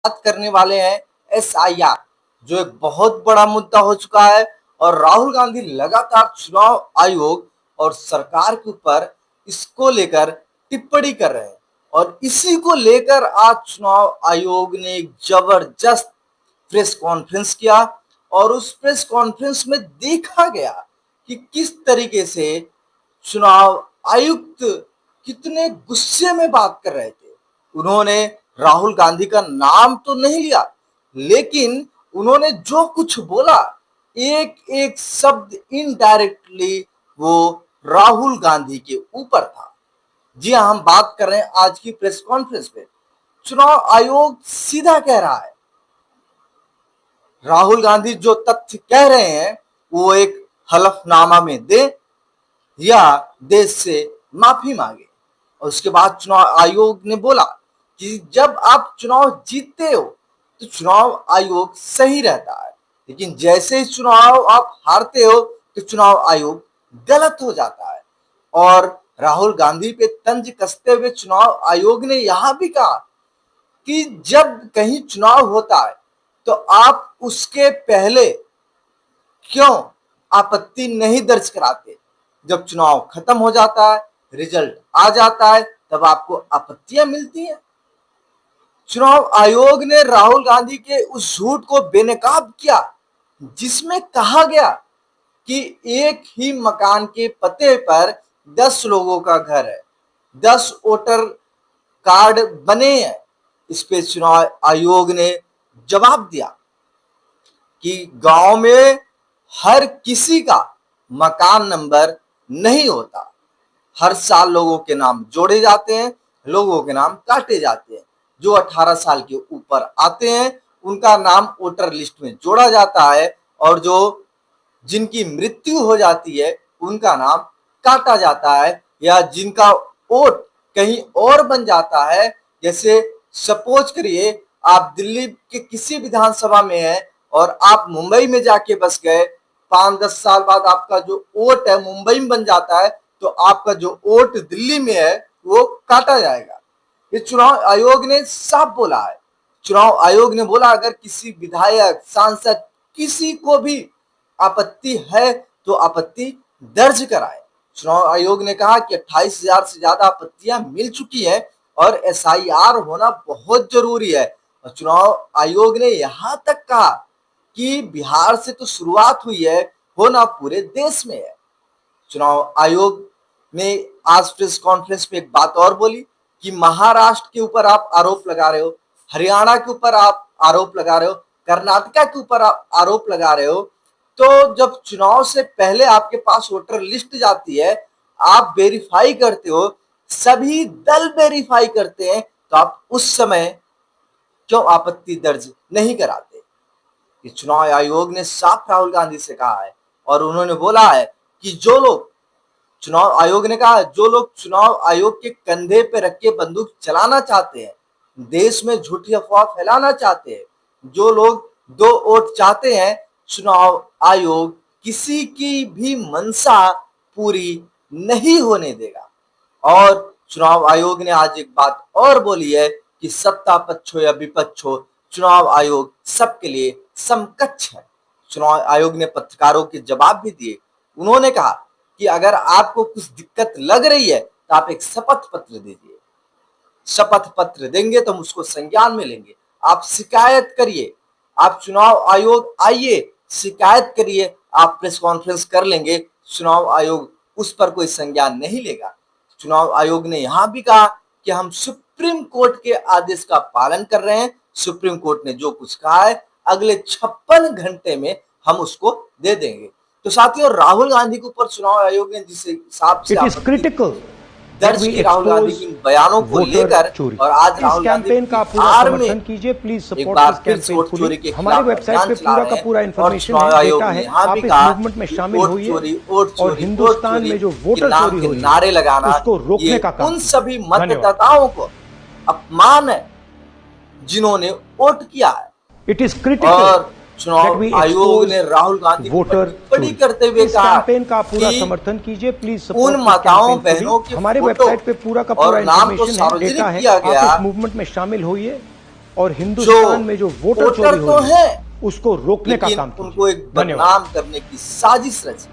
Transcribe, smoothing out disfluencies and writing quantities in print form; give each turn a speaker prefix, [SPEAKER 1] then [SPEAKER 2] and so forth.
[SPEAKER 1] बात करने वाले हैं एसआईआर, जो एक बहुत बड़ा मुद्दा हो चुका है और राहुल गांधी लगातार चुनाव आयोग और सरकार के ऊपर इसको लेकर टिप्पणी कर रहे हैं। और इसी को लेकर आज चुनाव आयोग ने एक जबरदस्त प्रेस कॉन्फ्रेंस किया और उस प्रेस कॉन्फ्रेंस में देखा गया कि किस तरीके से चुनाव आयुक्त कितने गुस्से में बात कर रहे थे। उन्होंने राहुल गांधी का नाम तो नहीं लिया, लेकिन उन्होंने जो कुछ बोला एक एक शब्द इनडायरेक्टली वो राहुल गांधी के ऊपर था। जी हाँ, हम बात कर रहे हैं आज की प्रेस कॉन्फ्रेंस पे। चुनाव आयोग सीधा कह रहा है, राहुल गांधी जो तथ्य कह रहे हैं वो एक हलफनामा में दे या देश से माफी मांगे। और उसके बाद चुनाव आयोग ने बोला कि जब आप चुनाव जीतते हो तो चुनाव आयोग सही रहता है, लेकिन जैसे ही चुनाव आप हारते हो तो चुनाव आयोग गलत हो जाता है। और राहुल गांधी पे तंज कसते हुए चुनाव आयोग ने यहां भी कहा कि जब कहीं चुनाव होता है तो आप उसके पहले क्यों आपत्ति नहीं दर्ज कराते। जब चुनाव खत्म हो जाता है, रिजल्ट आ जाता है, तब आपको आपत्तियां मिलती हैं। चुनाव आयोग ने राहुल गांधी के उस झूठ को बेनकाब किया जिसमें कहा गया कि एक ही मकान के पते पर 10 लोगों का घर है, 10 वोटर कार्ड बने हैं। इस पे चुनाव आयोग ने जवाब दिया कि गांव में हर किसी का मकान नंबर नहीं होता, हर साल लोगों के नाम जोड़े जाते हैं, लोगों के नाम काटे जाते हैं। जो 18 साल के ऊपर आते हैं उनका नाम वोटर लिस्ट में जोड़ा जाता है और जो जिनकी मृत्यु हो जाती है उनका नाम काटा जाता है, या जिनका वोट कहीं और बन जाता है। जैसे सपोज करिए आप दिल्ली के किसी विधानसभा में हैं और आप मुंबई में जाके बस गए, 5-10 साल बाद आपका जो वोट है मुंबई में बन जाता है, तो आपका जो वोट दिल्ली में है वो काटा जाएगा। ये चुनाव आयोग ने साफ बोला है। चुनाव आयोग ने बोला अगर किसी विधायक, सांसद, किसी को भी आपत्ति है तो आपत्ति दर्ज कराए। चुनाव आयोग ने कहा कि 28,000 से ज्यादा आपत्तियां मिल चुकी हैं और एसआईआर होना बहुत जरूरी है। और चुनाव आयोग ने यहां तक कहा कि बिहार से तो शुरुआत हुई है, होना पूरे देश में है। चुनाव आयोग ने आज प्रेस कॉन्फ्रेंस में एक बात और बोली कि महाराष्ट्र के ऊपर आप आरोप लगा रहे हो, हरियाणा के ऊपर आप आरोप लगा रहे हो, कर्नाटका के ऊपर आप आरोप लगा रहे हो, तो जब चुनाव से पहले आपके पास वोटर लिस्ट जाती है, आप वेरीफाई करते हो, सभी दल वेरीफाई करते हैं, तो आप उस समय क्यों आपत्ति दर्ज नहीं कराते। कि चुनाव आयोग ने साफ राहुल गांधी से कहा है और उन्होंने बोला है कि जो लोग, चुनाव आयोग ने कहा जो लोग चुनाव आयोग के कंधे पे रख के बंदूक चलाना चाहते हैं, देश में झूठी अफवाह फैलाना चाहते हैं, जो लोग 2 वोट चाहते हैं, चुनाव आयोग किसी की भी मंशा पूरी नहीं होने देगा। और चुनाव आयोग ने आज एक बात और बोली है कि सत्ता पक्ष हो या विपक्ष हो, चुनाव आयोग सबके लिए समकक्ष है। चुनाव आयोग ने पत्रकारों के जवाब भी दिए। उन्होंने कहा कि अगर आपको कुछ दिक्कत लग रही है तो आप एक शपथ पत्र दीजिए, शपथ पत्र देंगे तो हम उसको संज्ञान में लेंगे। आप शिकायत करिए, आप चुनाव आयोग आइए, शिकायत करिए, आप प्रेस कॉन्फ्रेंस कर लेंगे, चुनाव आयोग उस पर कोई संज्ञान नहीं लेगा। चुनाव आयोग ने यहां भी कहा कि हम सुप्रीम कोर्ट के आदेश का पालन कर रहे हैं, सुप्रीम कोर्ट ने जो कुछ कहा है अगले 56 घंटे में हम उसको दे देंगे। तो साथियों, राहुल गांधी के ऊपर चुनाव आयोग ने जिस हिसाब से दर्ज की राहुल गांधी के बयानों को लेकर, और आज राहुल गांधी
[SPEAKER 2] का पूरा समर्थन कीजिए, please support this campaign fully. हमारे वेबसाइट पे पूरा इंफॉर्मेशन देता है, आप इस मूवमेंट में शामिल होइए और हिंदुस्तान में जो वोटर चोरी हो रही है
[SPEAKER 1] नारे लगाना,
[SPEAKER 2] उसको रोकने का काम
[SPEAKER 1] उन सभी मतदाताओं को अपमान है जिन्होंने वोट किया है।
[SPEAKER 2] इट इज क्रिटिकल
[SPEAKER 1] चुनाव आयोग ने राहुल गांधी
[SPEAKER 2] वोटर
[SPEAKER 1] टिप्पणी करते हुए कहा
[SPEAKER 2] कैंपेन का पूरा समर्थन कीजिए, प्लीज
[SPEAKER 1] उन माताओं बहनों के
[SPEAKER 2] हमारे वेबसाइट पे पूरा का पूरा इंफॉर्मेशन देता है, आप इस मूवमेंट में शामिल होइए और हिंदुस्तान में जो वोटर चोरी हो रही है
[SPEAKER 1] है
[SPEAKER 2] उसको रोकने का काम
[SPEAKER 1] उनको एक बदनाम करने की साजिश रची।